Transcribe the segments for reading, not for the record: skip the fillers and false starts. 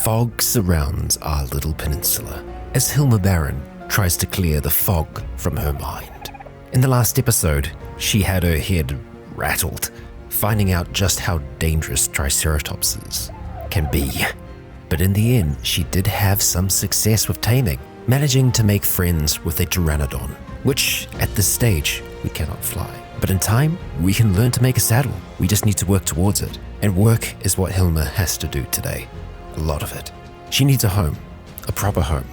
Fog surrounds our little peninsula as Hilma Baron tries to clear the fog from her mind. In the last episode, she had her head rattled, finding out just how dangerous Triceratopses can be. But in the end, she did have some success with taming, managing to make friends with a pteranodon, which at this stage, we cannot fly. But in time, we can learn to make a saddle. We just need to work towards it. And work is what Hilma has to do today. A lot of it. She needs a home, a proper home.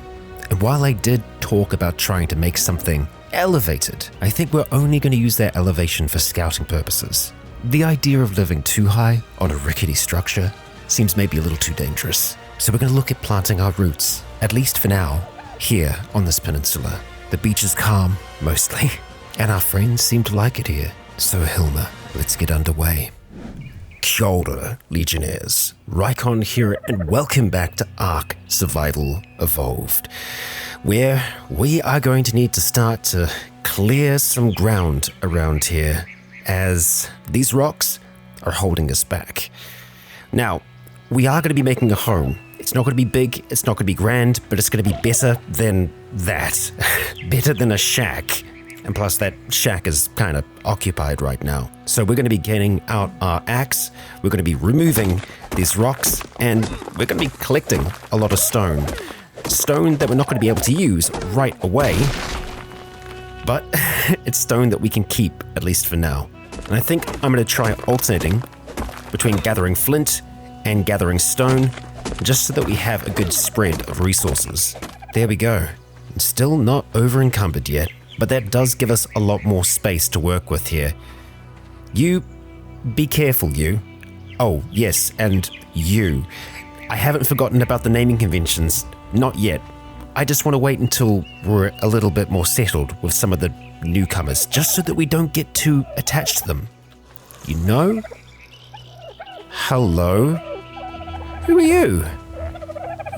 And while I did talk about trying to make something elevated, I think we're only going to use that elevation for scouting purposes. The idea of living too high on a rickety structure seems maybe a little too dangerous. So we're going to look at planting our roots, at least for now, here on this peninsula. The beach is calm, mostly, and our friends seem to like it here. So Hilma, let's get underway. Kia ora, Legionnaires. Rycon here, and welcome back to Ark Survival Evolved, where we are going to need to start to clear some ground around here, as these rocks are holding us back. Now, we are going to be making a home. It's not going to be big, it's not going to be grand, but it's going to be better than that. Better than a shack. And plus that shack is kind of occupied right now. So we're going to be getting out our axe, we're going to be removing these rocks, and we're going to be collecting a lot of stone. Stone that we're not going to be able to use right away, but it's stone that we can keep, at least for now. And I think I'm going to try alternating between gathering flint and gathering stone, just so that we have a good spread of resources. There we go. Still not over encumbered yet, but that does give us a lot more space to work with here. You, be careful, you. Oh, yes, and you. I haven't forgotten about the naming conventions, not yet. I just want to wait until we're a little bit more settled with some of the newcomers, just so that we don't get too attached to them. You know? Hello? Who are you?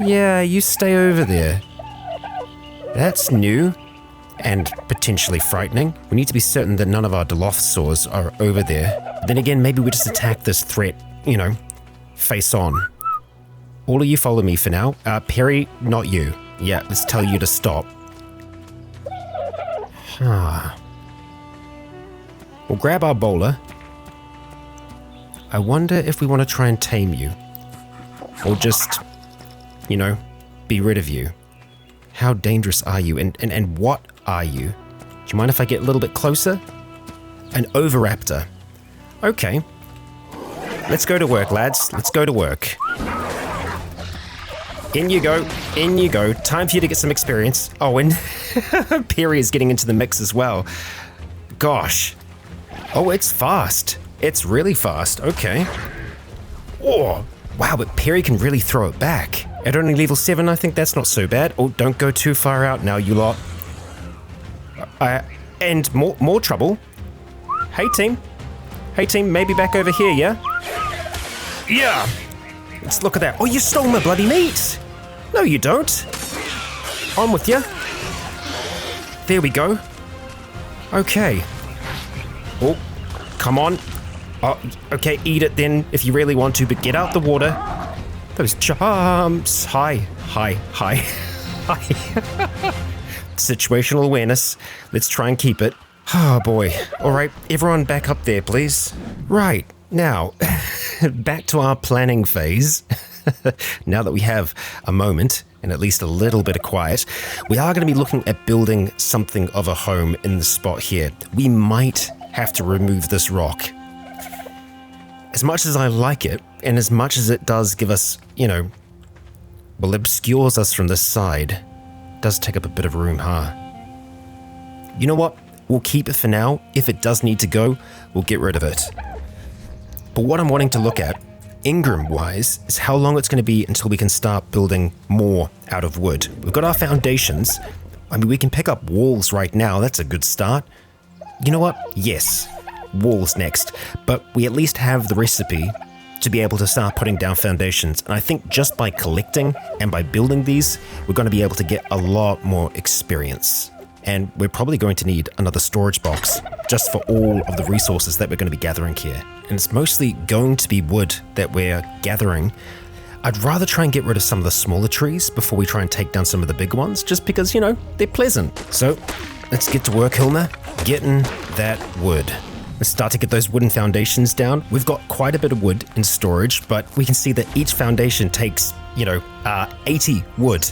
Yeah, you stay over there. That's new. And potentially frightening. We need to be certain that none of our Dilophosaurs are over there. But then again, maybe we just attack this threat, face on. All of you follow me for now. Perry, not you. Yeah, let's tell you to stop. We'll grab our bowler. I wonder if we want to try and tame you. Or just, be rid of you. How dangerous are you, and what are you? Do you mind if I get a little bit closer? An Oviraptor. Okay. Let's go to work, lads. Let's go to work. In you go. In you go. Time for you to get some experience. Oh, and Perry is getting into the mix as well. Gosh. Oh, it's fast. It's really fast. Okay. Oh, wow, but Perry can really throw it back. At only level 7, I think that's not so bad. Oh, don't go too far out now, you lot. And more trouble. Hey, team. Hey, team, maybe back over here, yeah? Yeah! Let's look at that. Oh, you stole my bloody meat! No, you don't. I'm with you. There we go. Okay. Oh, come on. Oh, okay, eat it then if you really want to, but get out the water. Those jumps. Hi. Situational awareness. Let's try and keep it. Oh boy. All right, everyone back up there, please. Right, now, back to our planning phase. Now that we have a moment and at least a little bit of quiet, we are going to be looking at building something of a home in the spot here. We might have to remove this rock. As much as I like it, and as much as it does give us, obscures us from this side, it does take up a bit of room, huh? You know what? We'll keep it for now. If it does need to go, we'll get rid of it. But what I'm wanting to look at, Ingram-wise, is how long it's going to be until we can start building more out of wood. We've got our foundations. I mean, we can pick up walls right now. That's a good start. You know what? Yes. Walls next, but we at least have the recipe to be able to start putting down foundations. And I think just by collecting and by building these, we're going to be able to get a lot more experience. And we're probably going to need another storage box just for all of the resources that we're going to be gathering here. And it's mostly going to be wood that we're gathering. I'd rather try and get rid of some of the smaller trees before we try and take down some of the big ones, just because, you know, they're pleasant. So let's get to work, Hilma. Getting that wood. Let's start to get those wooden foundations down. We've got quite a bit of wood in storage, but we can see that each foundation takes, 80 wood.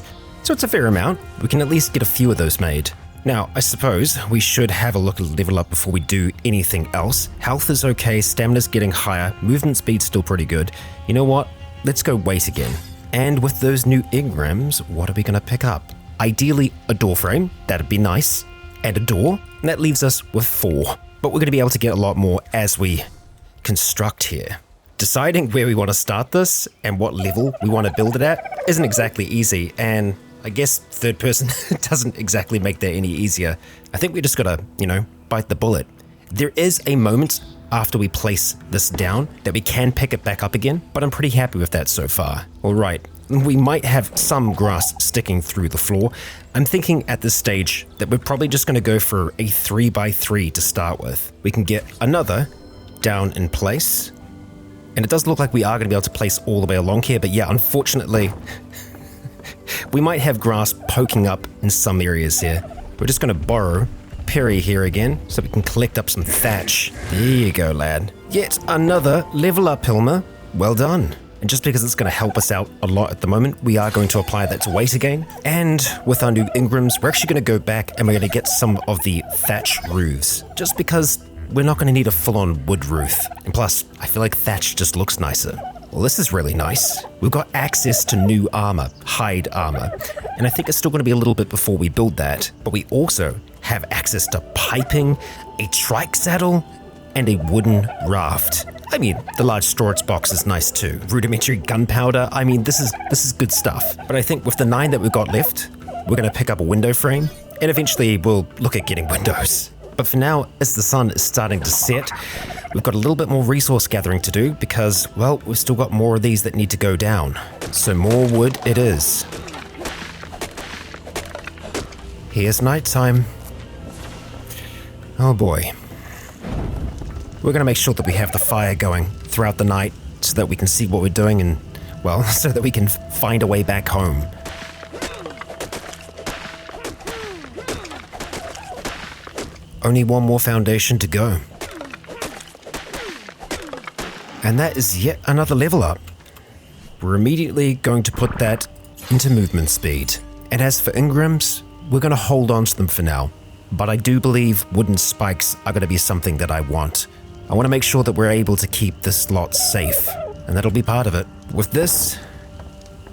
So it's a fair amount. We can at least get a few of those made. Now, I suppose we should have a look at level up before we do anything else. Health is okay, stamina's getting higher, movement speed's still pretty good. You know what? Let's go weight again. And with those new engrams, what are we going to pick up? Ideally, a door frame. That'd be nice. And a door. And that leaves us with 4. But we're going to be able to get a lot more as we construct here. Deciding where we want to start this and what level we want to build it at isn't exactly easy, and I guess third person doesn't exactly make that any easier. I think we just gotta, bite the bullet. There is a moment after we place this down that we can pick it back up again, but I'm pretty happy with that so far. All right, we might have some grass sticking through the floor. I'm thinking at this stage that we're probably just gonna go for a 3x3 to start with. We can get another down in place. And it does look like we are gonna be able to place all the way along here, but yeah, unfortunately, we might have grass poking up in some areas here. We're just going to borrow Perry here again so we can collect up some thatch. There you go, lad. Yet another level up, Hilma. Well done. And just because it's going to help us out a lot at the moment, we are going to apply that to weight again. And with our new engrams, we're actually going to go back and we're going to get some of the thatch roofs. Just because we're not going to need a full-on wood roof. And plus, I feel like thatch just looks nicer. Well, this is really nice. We've got access to new armor, hide armor, and I think it's still going to be a little bit before we build that, but we also have access to piping, a trike saddle, and a wooden raft. I mean, the large storage box is nice too. Rudimentary gunpowder, I mean, this is good stuff. But I think with the 9 that we've got left, we're going to pick up a window frame, and eventually we'll look at getting windows. But for now, as the sun is starting to set, we've got a little bit more resource gathering to do because, well, we've still got more of these that need to go down. So more wood it is. Here's nighttime. Oh boy. We're going to make sure that we have the fire going throughout the night so that we can see what we're doing and, well, so that we can find a way back home. Only one more foundation to go. And that is yet another level up. We're immediately going to put that into movement speed. And as for engrams, we're going to hold on to them for now. But I do believe wooden spikes are going to be something that I want. I want to make sure that we're able to keep this lot safe. And that'll be part of it. With this,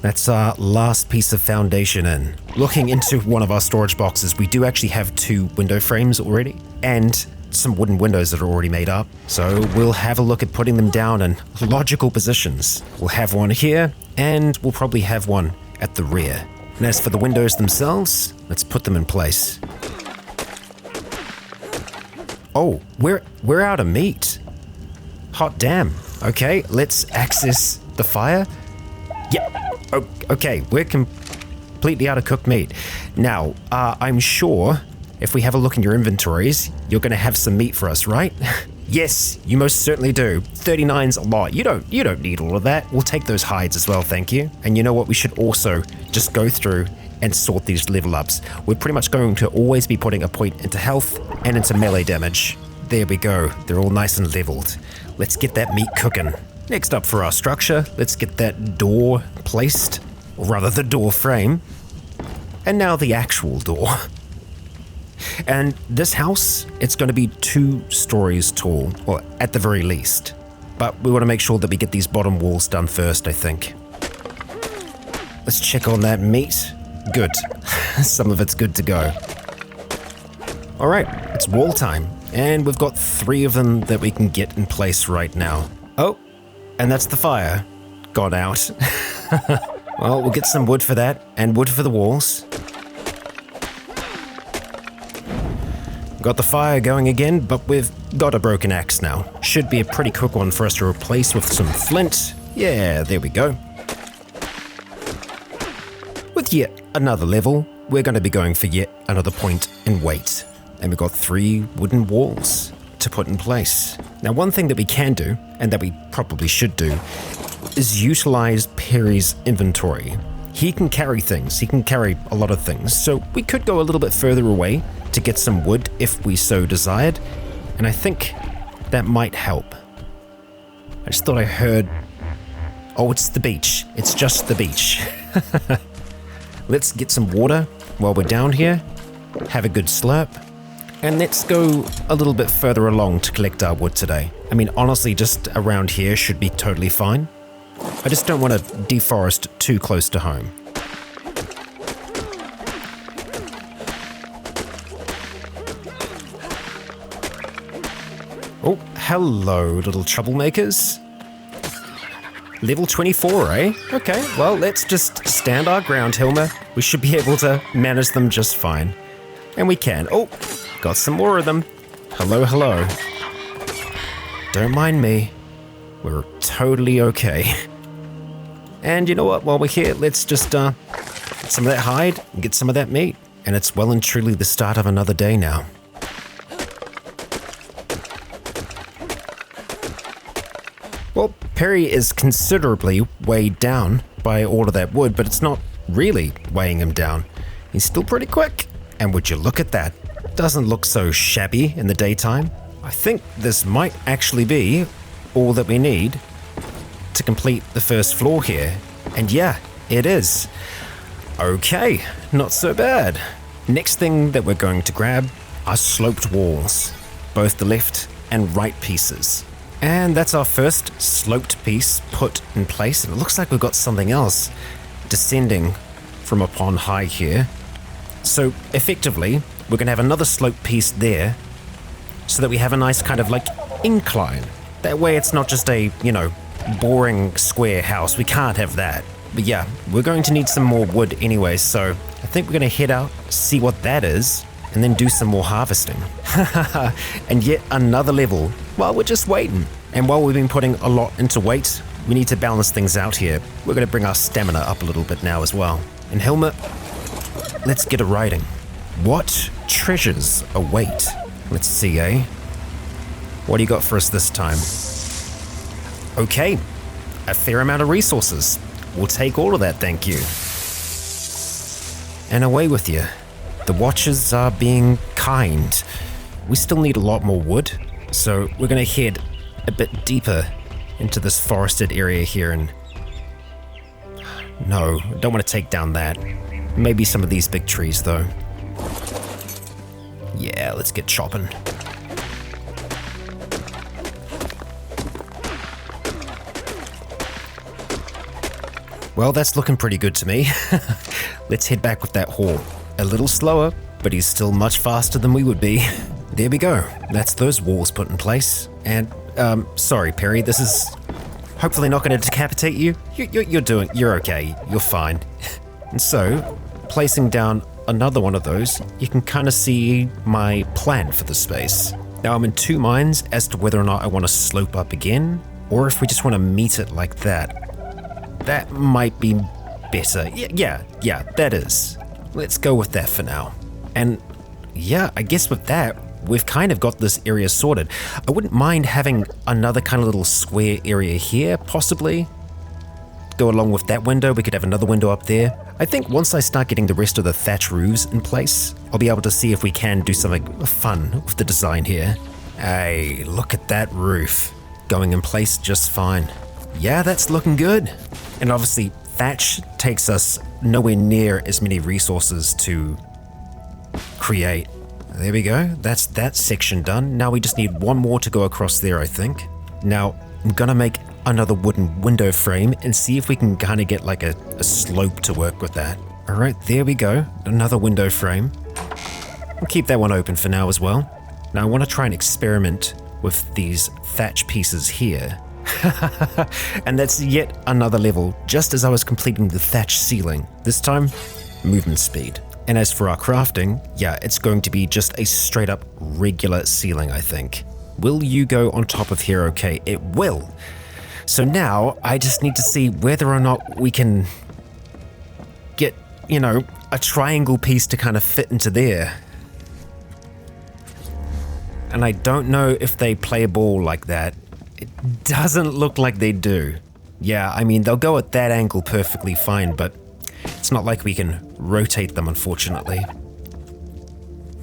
that's our last piece of foundation in. Looking into one of our storage boxes, we do actually have 2 window frames already, and some wooden windows that are already made up. So we'll have a look at putting them down in logical positions. We'll have one here, and we'll probably have one at the rear. And as for the windows themselves, let's put them in place. Oh, we're out of meat. Hot damn. Okay, let's access the fire. Yep. Oh, okay, we're completely out of cooked meat. Now, I'm sure if we have a look in your inventories, you're going to have some meat for us, right? Yes, you most certainly do. 39's a lot. You don't need all of that. We'll take those hides as well, thank you. And you know what? We should also just go through and sort these level ups. We're pretty much going to always be putting a point into health and into melee damage. There we go. They're all nice and leveled. Let's get that meat cooking. Next up for our structure, let's get that door placed, or rather the door frame, and now the actual door. And this house, it's going to be 2 stories tall, or at the very least. But we want to make sure that we get these bottom walls done first, I think. Let's check on that meat. Good. Some of it's good to go. All right, it's wall time, and we've got 3 of them that we can get in place right now. Oh. And that's the fire gone out. Well, we'll get some wood for that, and wood for the walls. Got the fire going again, but we've got a broken axe now. Should be a pretty quick one for us to replace with some flint. Yeah, there we go. With yet another level, we're going to be going for yet another point in weight. And we've got 3 wooden walls to put in place. Now, one thing that we can do, and that we probably should do, is utilize Perry's inventory. He can carry things, he can carry a lot of things, so we could go a little bit further away to get some wood if we so desired, and I think that might help. I just thought I heard... Oh, it's the beach. It's just the beach. Let's get some water while we're down here, have a good slurp, and let's go a little bit further along to collect our wood today. I mean, honestly, just around here should be totally fine. I just don't want to deforest too close to home. Oh, hello, little troublemakers. Level 24, eh? Okay, well, let's just stand our ground, Hilma. We should be able to manage them just fine. And we can. Oh, got some more of them. Hello, hello. Don't mind me. We're totally okay. And you know what? While we're here, let's just get some of that hide and get some of that meat. And it's well and truly the start of another day now. Well, Perry is considerably weighed down by all of that wood, but it's not really weighing him down. He's still pretty quick. And would you look at that? Doesn't look so shabby in the daytime. I think this might actually be all that we need to complete the first floor here. And yeah, it is. Okay, not so bad. Next thing that we're going to grab are sloped walls, both the left and right pieces. And that's our first sloped piece put in place. And it looks like we've got something else descending from upon high here. So effectively, we're going to have another sloped piece there so that we have a nice kind of like incline. That way it's not just a, boring square house. We can't have that. But yeah, we're going to need some more wood anyway, so I think we're going to head out, see what that is, and then do some more harvesting. And yet another level while we're just waiting. And while we've been putting a lot into weight, we need to balance things out here. We're going to bring our stamina up a little bit now as well. And Hilma, let's get a riding. What treasures await? Let's see, eh? What do you got for us this time? Okay, a fair amount of resources. We'll take all of that, thank you. And away with you. The Watchers are being kind. We still need a lot more wood, so we're going to head a bit deeper into this forested area here and... No, don't want to take down that. Maybe some of these big trees, though. Yeah, let's get chopping. Well, that's looking pretty good to me. Let's head back with that haul. A little slower, but he's still much faster than we would be. There we go. That's those walls put in place. And, sorry, Perry, this is hopefully not going to decapitate you. You're okay. You're fine. And so, placing down another one of those, you can kind of see my plan for the space. Now, I'm in two minds as to whether or not I want to slope up again, or if we just want to meet it like that. That might be better. Yeah, that is. Let's go with that for now. And yeah, I guess with that, we've kind of got this area sorted. I wouldn't mind having another kind of little square area here, possibly. Go along with that window, we could have another window up there. I think once I start getting the rest of the thatch roofs in place, I'll be able to see if we can do something fun with the design here. Hey, look at that roof. Going in place just fine. Yeah, that's looking good. And obviously, thatch takes us nowhere near as many resources to create. There we go. That's that section done. Now we just need one more to go across there, I think. Now, I'm gonna make another wooden window frame and see if we can kind of get like a slope to work with that. All right, there we go. Another window frame. We'll keep that one open for now as well. Now I want to try and experiment with these thatch pieces here. And that's yet another level, just as I was completing the thatch ceiling. This time, movement speed. And as for our crafting, yeah, it's going to be just a straight up regular ceiling, I think. Will you go on top of here okay? It will. So now, I just need to see whether or not we can get, a triangle piece to kind of fit into there. And I don't know if they play a ball like that. It doesn't look like they do. Yeah, I mean, they'll go at that angle perfectly fine, but it's not like we can rotate them, unfortunately.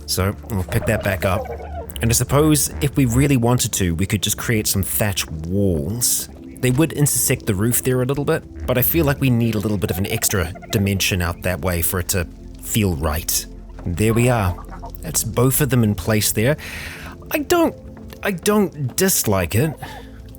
So we'll pick that back up. And I suppose if we really wanted to, we could just create some thatch walls. They would intersect the roof there a little bit, but I feel like we need a little bit of an extra dimension out that way for it to feel right. There we are. That's both of them in place there. I don't dislike it.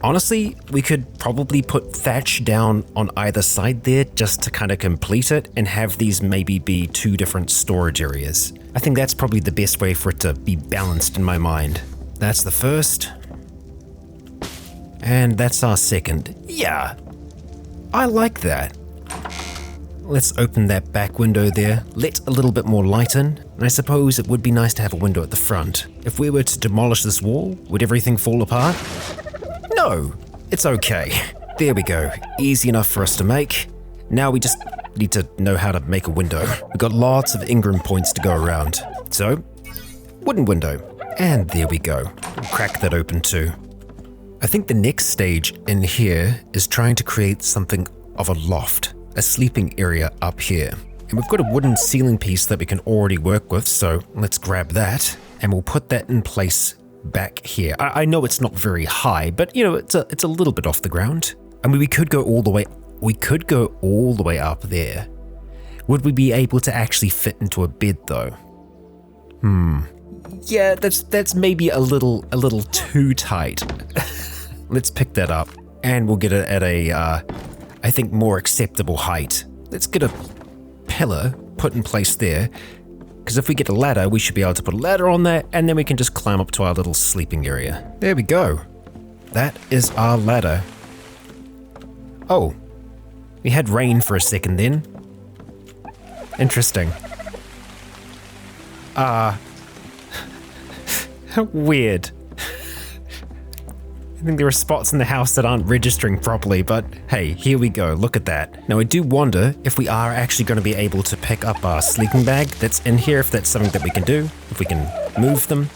Honestly, we could probably put thatch down on either side there just to kind of complete it and have these maybe be 2 different storage areas. I think that's probably the best way for it to be balanced in my mind. That's the first. And that's our second. Yeah, I like that. Let's open that back window there, let a little bit more light in, and I suppose it would be nice to have a window at the front. If we were to demolish this wall, would everything fall apart? No, it's okay. There we go, easy enough for us to make. Now we just need to know how to make a window. We've got lots of Ingram points to go around. So, wooden window. And there we go, we'll crack that open too. I think the next stage in here is trying to create something of a loft, a sleeping area up here. And we've got a wooden ceiling piece that we can already work with, so let's grab that and we'll put that in place back here. I know it's not very high, but you know, it's a little bit off the ground. I mean, we could go all the way up there. Would we be able to actually fit into a bed though? Yeah, that's maybe a little too tight. Let's pick that up and we'll get it at a I think more acceptable height. Let's get a pillar put in place there. Because if we get a ladder, we should be able to put a ladder on that, and then we can just climb up to our little sleeping area. There we go. That is our ladder. Oh, we had rain for a second then. Interesting. Weird. I think there are spots in the house that aren't registering properly, but hey, here we go, look at that. Now I do wonder if we are actually going to be able to pick up our sleeping bag that's in here, if that's something that we can do, if we can move them.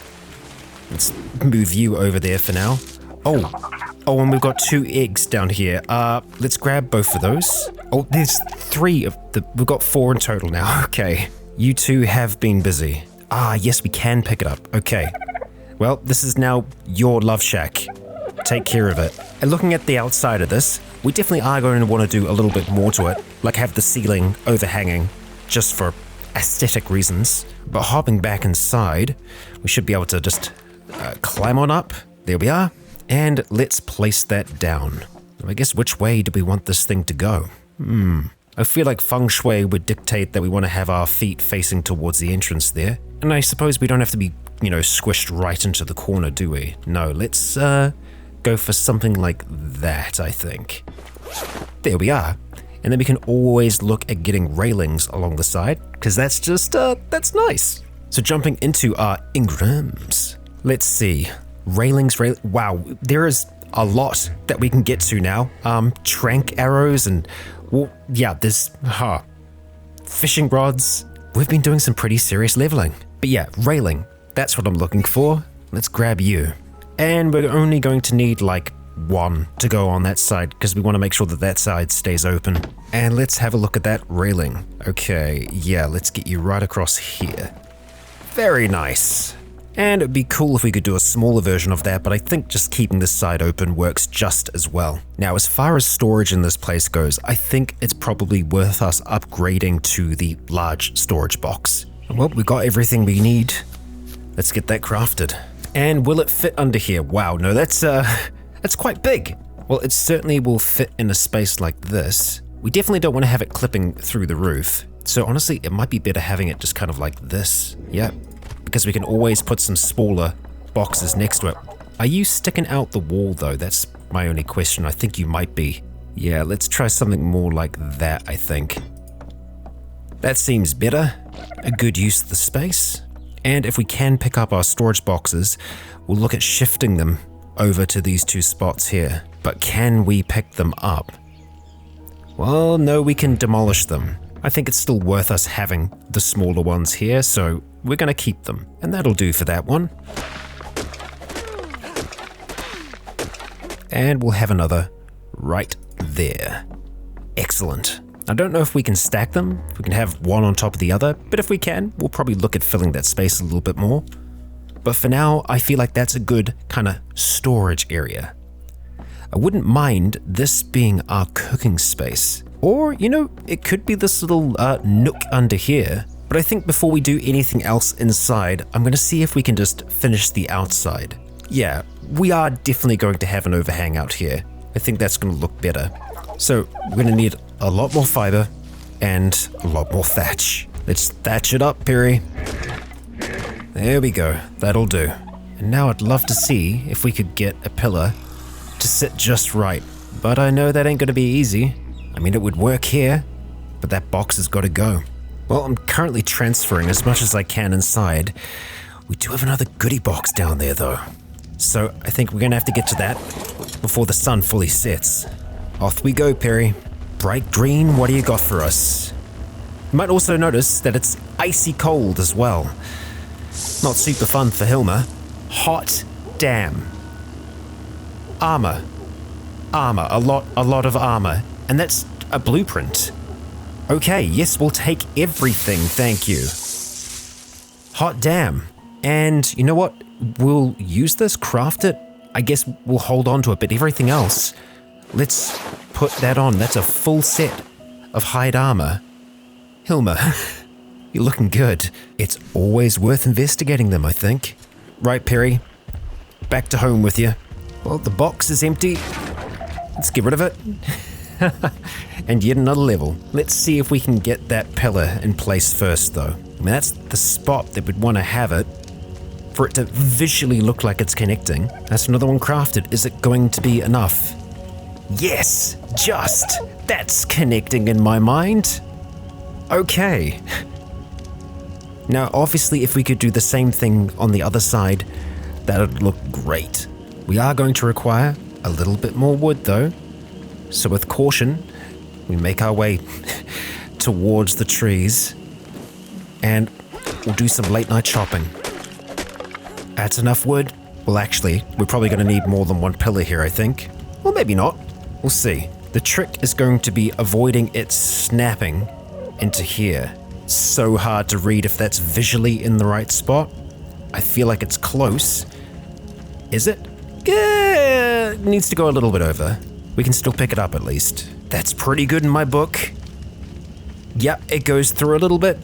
Let's move you over there for now. Oh, and we've got 2 eggs down here. Let's grab both of those. Oh, there's 3 of we've got 4 in total now, okay. You 2 have been busy. Yes, we can pick it up, okay. Well, this is now your love shack. Take care of it. And looking at the outside of this, we definitely are going to want to do a little bit more to it, like have the ceiling overhanging, just for aesthetic reasons. But hopping back inside, we should be able to just climb on up. There we are. And let's place that down. I guess which way do we want this thing to go? I feel like feng shui would dictate that we want to have our feet facing towards the entrance there. And I suppose we don't have to be, squished right into the corner, do we? No, let's go for something like that, I think. There we are. And then we can always look at getting railings along the side, because that's just, that's nice. So jumping into our Ingrams. Let's see. Railings, wow, there is a lot that we can get to now. Trank arrows and, well, yeah, there's, fishing rods. We've been doing some pretty serious leveling. But yeah, railing, that's what I'm looking for. Let's grab you. And we're only going to need like 1 to go on that side because we want to make sure that that side stays open. And let's have a look at that railing. Okay, yeah, let's get you right across here. Very nice. And it'd be cool if we could do a smaller version of that, but I think just keeping this side open works just as well. Now, as far as storage in this place goes, I think it's probably worth us upgrading to the large storage box. Well, we got everything we need. Let's get that crafted. And will it fit under here? Wow, no, that's quite big. Well, it certainly will fit in a space like this. We definitely don't want to have it clipping through the roof. So honestly, it might be better having it just kind of like this. Yeah, because we can always put some smaller boxes next to it. Are you sticking out the wall though? That's my only question. I think you might be. Yeah, let's try something more like that, I think. That seems better. A good use of the space. And if we can pick up our storage boxes, we'll look at shifting them over to these 2 spots here. But can we pick them up? Well, no, we can demolish them. I think it's still worth us having the smaller ones here, so we're going to keep them. And that'll do for that one. And we'll have another right there. Excellent. I don't know if we can stack them, if we can have one on top of the other, but if we can, we'll probably look at filling that space a little bit more. But for now, I feel like that's a good kind of storage area. I wouldn't mind this being our cooking space. Or, it could be this little nook under here. But I think before we do anything else inside, I'm going to see if we can just finish the outside. Yeah, we are definitely going to have an overhang out here. I think that's going to look better. So we're going to need a lot more fiber and a lot more thatch. Let's thatch it up, Perry. There we go, that'll do. And now I'd love to see if we could get a pillar to sit just right. But I know that ain't going to be easy. I mean, it would work here, but that box has got to go. Well, I'm currently transferring as much as I can inside. We do have another goodie box down there though. So I think we're going to have to get to that before the sun fully sets. Off we go, Perry. Bright green, what do you got for us? You might also notice that it's icy cold as well. Not super fun for Hilma. Hot damn. Armor, a lot of armor, and that's a blueprint. Okay, yes, we'll take everything, thank you. Hot damn. And you know what? We'll use this, craft it. I guess we'll hold on to it, but everything else, let's put that on. That's a full set of hide armor. Hilma, you're looking good. It's always worth investigating them, I think. Right, Perry, back to home with you. Well, the box is empty. Let's get rid of it. And yet another level. Let's see if we can get that pillar in place first, though. I mean, that's the spot that we'd want to have it for it to visually look like it's connecting. That's another one crafted. Is it going to be enough? Yes, just. That's connecting in my mind. Okay. Now, obviously, if we could do the same thing on the other side, that would look great. We are going to require a little bit more wood, though. So with caution, we make our way towards the trees, and we'll do some late night shopping. That's enough wood. Well, actually, we're probably going to need more than one pillar here, I think. Well, maybe not. We'll see. The trick is going to be avoiding it snapping into here. So hard to read if that's visually in the right spot. I feel like it's close. Is it? It needs to go a little bit over. We can still pick it up at least. That's pretty good in my book. Yep, it goes through a little bit,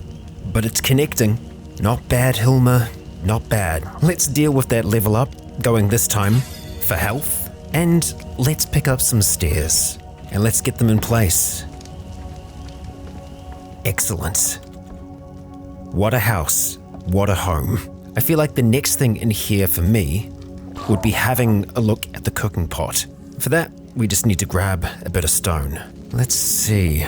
but it's connecting. Not bad, Hilma. Not bad. Let's deal with that level up, going this time for health. And let's pick up some stairs. And let's get them in place. Excellent. What a house. What a home. I feel like the next thing in here for me would be having a look at the cooking pot. For that, we just need to grab a bit of stone. Let's see.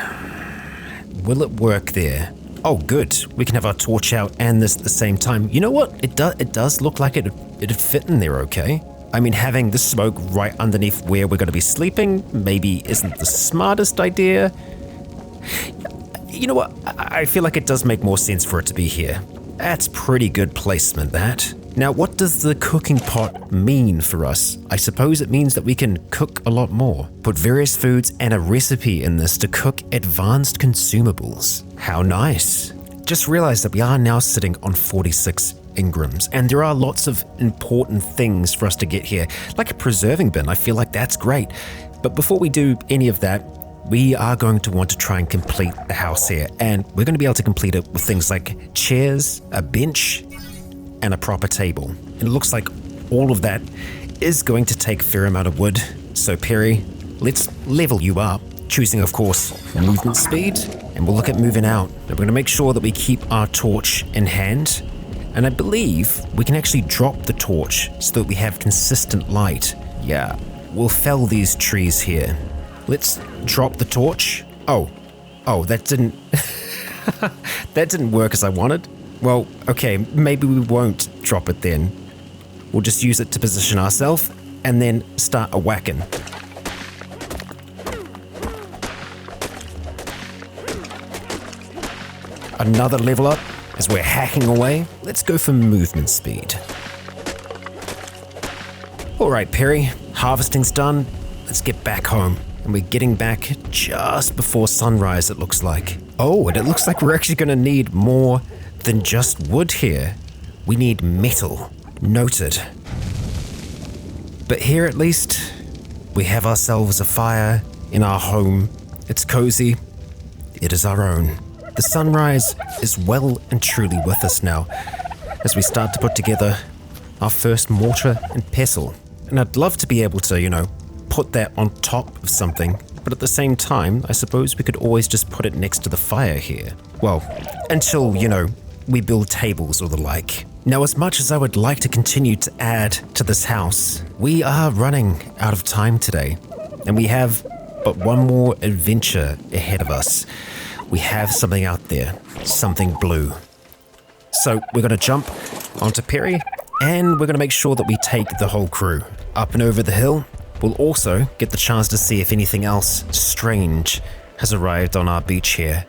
Will it work there? Oh, good. We can have our torch out and this at the same time. You know what? It does look like it'd fit in there okay. I mean, having the smoke right underneath where we're going to be sleeping maybe isn't the smartest idea. You know what? I feel like it does make more sense for it to be here. That's pretty good placement, that. Now, what does the cooking pot mean for us? I suppose it means that we can cook a lot more. Put various foods and a recipe in this to cook advanced consumables. How nice. Just realized that we are now sitting on 46 engrams, and there are lots of important things for us to get here, like a preserving bin. I feel like that's great. But before we do any of that, we are going to want to try and complete the house here, and we're going to be able to complete it with things like chairs, a bench, and a proper table. And it looks like all of that is going to take a fair amount of wood. So Perry, let's level you up, choosing of course movement speed, and we'll look at moving out. Now, we're going to make sure that we keep our torch in hand, and I believe we can actually drop the torch so that we have consistent light. Yeah, we'll fell these trees here. Let's drop the torch. Oh, that didn't that didn't work as I wanted. Well, okay, maybe we won't drop it then. We'll just use it to position ourselves and then start a whacking. Another level up as we're hacking away. Let's go for movement speed. All right, Perry, harvesting's done. Let's get back home. And And we're getting back just before sunrise, it looks like. Oh, and it looks like we're actually going to need more than just wood here. We need metal. Noted. But here at least, we have ourselves a fire in our home. It's cozy. It is our own. The sunrise is well and truly with us now as we start to put together our first mortar and pestle. And I'd love to be able to, put that on top of something, but at the same time, I suppose we could always just put it next to the fire here. Well, until, we build tables or the like. Now, as much as I would like to continue to add to this house, we are running out of time today, and we have but one more adventure ahead of us. We have something out there, something blue. So we're going to jump onto Perry, and we're going to make sure that we take the whole crew up and over the hill. We'll also get the chance to see if anything else strange has arrived on our beach here.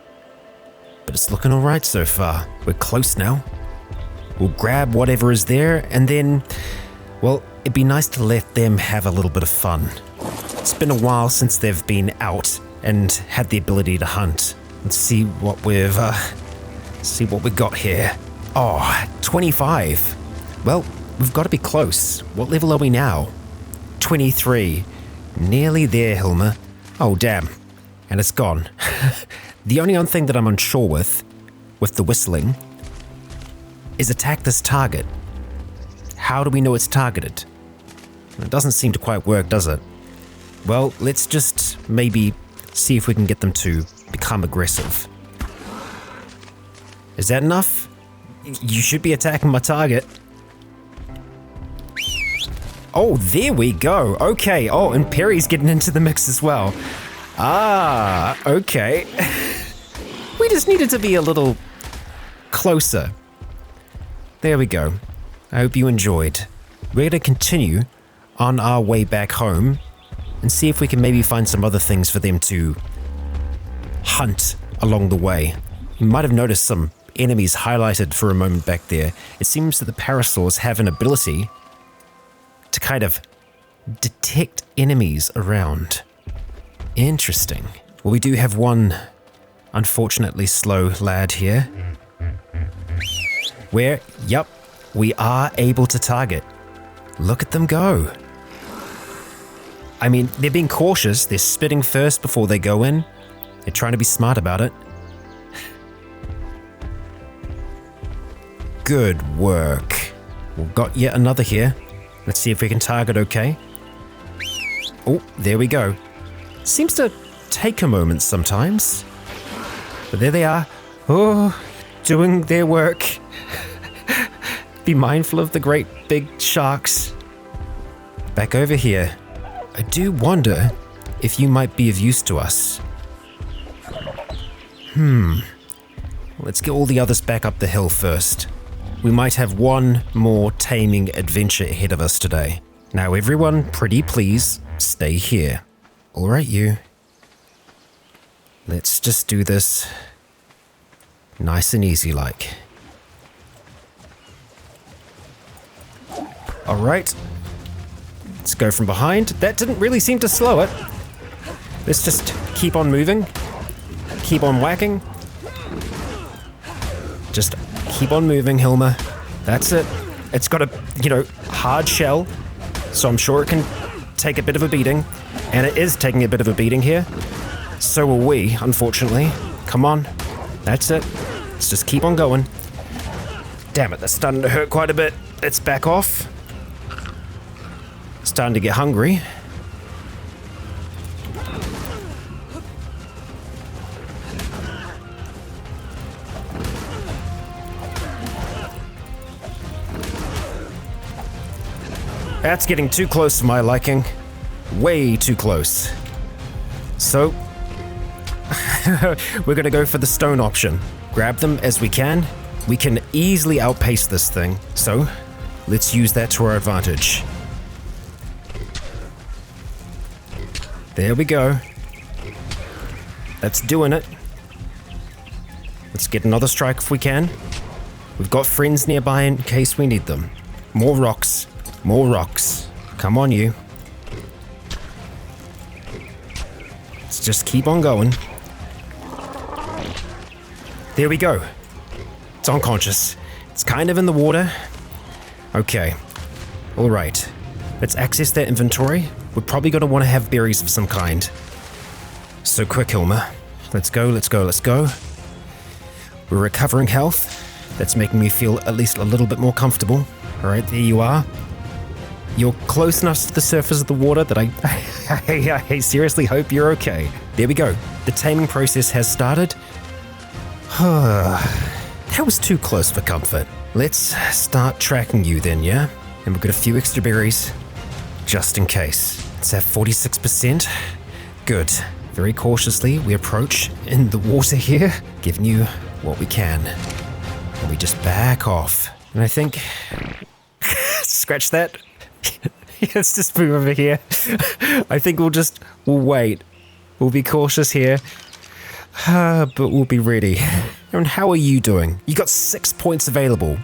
But it's looking all right so far. We're close now. We'll grab whatever is there, and then, well, it'd be nice to let them have a little bit of fun. It's been a while since they've been out and had the ability to hunt and see what we've got here. Oh, 25. Well, we've got to be close. What level are we now? 23. Nearly there, Hilma. Oh, damn. And it's gone. The only other thing that I'm unsure with the whistling, is attack this target. How do we know it's targeted? It doesn't seem to quite work, does it? Well, let's just maybe see if we can get them to become aggressive. Is that enough? You should be attacking my target. Oh, there we go. Okay. Oh, and Perry's getting into the mix as well. Ah, okay. We just needed to be a little closer. There we go. I hope you enjoyed. We're going to continue on our way back home and see if we can maybe find some other things for them to hunt along the way. You might have noticed some enemies highlighted for a moment back there. It seems that the parasaurs have an ability to kind of detect enemies around. Interesting. Well, we do have one unfortunately slow lad here. Where, yep, we are able to target. Look at them go. I mean, they're being cautious. They're spitting first before they go in. They're trying to be smart about it. Good work. We've got yet another here. Let's see if we can target okay. Oh, there we go. Seems to take a moment sometimes. But there they are. Oh, doing their work. Be mindful of the great big sharks. Back over here. I do wonder if you might be of use to us. Let's get all the others back up the hill first. We might have one more taming adventure ahead of us today. Now everyone, pretty please, stay here. Alright you. Let's just do this nice and easy like. Alright. Let's go from behind. That didn't really seem to slow it. Let's just keep on moving. Keep on whacking. Just keep on moving, Hilma. That's it. It's got a, hard shell, so I'm sure it can take a bit of a beating. And it is taking a bit of a beating here. So are we, unfortunately. Come on. That's it. Let's just keep on going. Damn it, that's starting to hurt quite a bit. Let's back off. Starting to get hungry. That's getting too close to my liking. Way too close. So, we're gonna go for the stone option. Grab them as we can. We can easily outpace this thing, so let's use that to our advantage. There we go. That's doing it. Let's get another strike if we can. We've got friends nearby in case we need them. More rocks. More rocks. Come on, you. Just keep on going. There we go. It's unconscious. It's kind of in the water. Okay. All right. Let's access that inventory. We're probably going to want to have berries of some kind. So quick, Hilma. Let's go, let's go, let's go. We're recovering health. That's making me feel at least a little bit more comfortable. All right, there you are. You're close enough to the surface of the water that I seriously hope you're okay. There we go. The taming process has started. That was too close for comfort. Let's start tracking you then, yeah? And we've got a few extra berries, just in case. Let's have 46%. Good. Very cautiously, we approach in the water here, giving you what we can. And we just back off. And I think... Scratch that. Let's just move over here. I think we'll wait. We'll be cautious here. But we'll be ready. And how are you doing? You got 6 points available.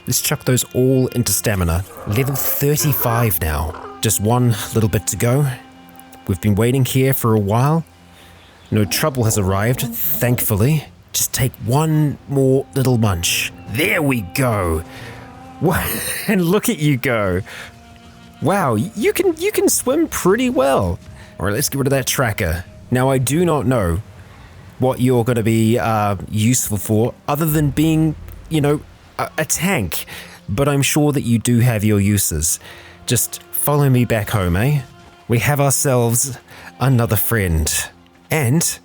Let's chuck those all into stamina. Level 35 now. Just one little bit to go. We've been waiting here for a while. No trouble has arrived, thankfully. Just take one more little munch. There we go. And look at you go. Wow, you can swim pretty well. All right, let's get rid of that tracker. Now, I do not know what you're going to be useful for, other than being, a tank. But I'm sure that you do have your uses. Just follow me back home, eh? We have ourselves another friend. And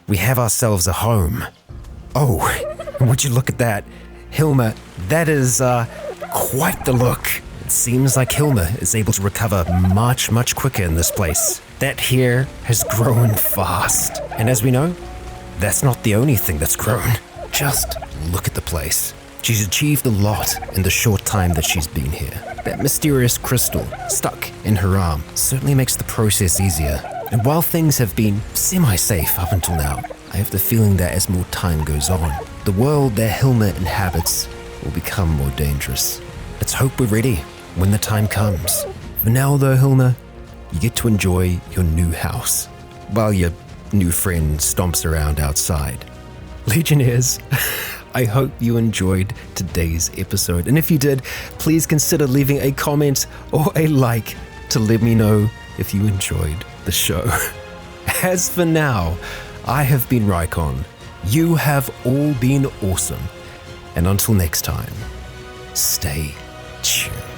we have ourselves a home. Oh, would you look at that? Hilma, that is quite the look. It seems like Hilma is able to recover much, much quicker in this place. That hair has grown fast. And as we know, that's not the only thing that's grown. Just look at the place. She's achieved a lot in the short time that she's been here. That mysterious crystal stuck in her arm certainly makes the process easier. And while things have been semi-safe up until now, I have the feeling that as more time goes on, the world that Hilma inhabits will become more dangerous. Let's hope we're ready when the time comes. For now though, Hilma, you get to enjoy your new house, while your new friend stomps around outside. Legionnaires, I hope you enjoyed today's episode. And if you did, please consider leaving a comment or a like to let me know if you enjoyed the show. As for now, I have been Rycon. You have all been awesome. And until next time, stay tuned.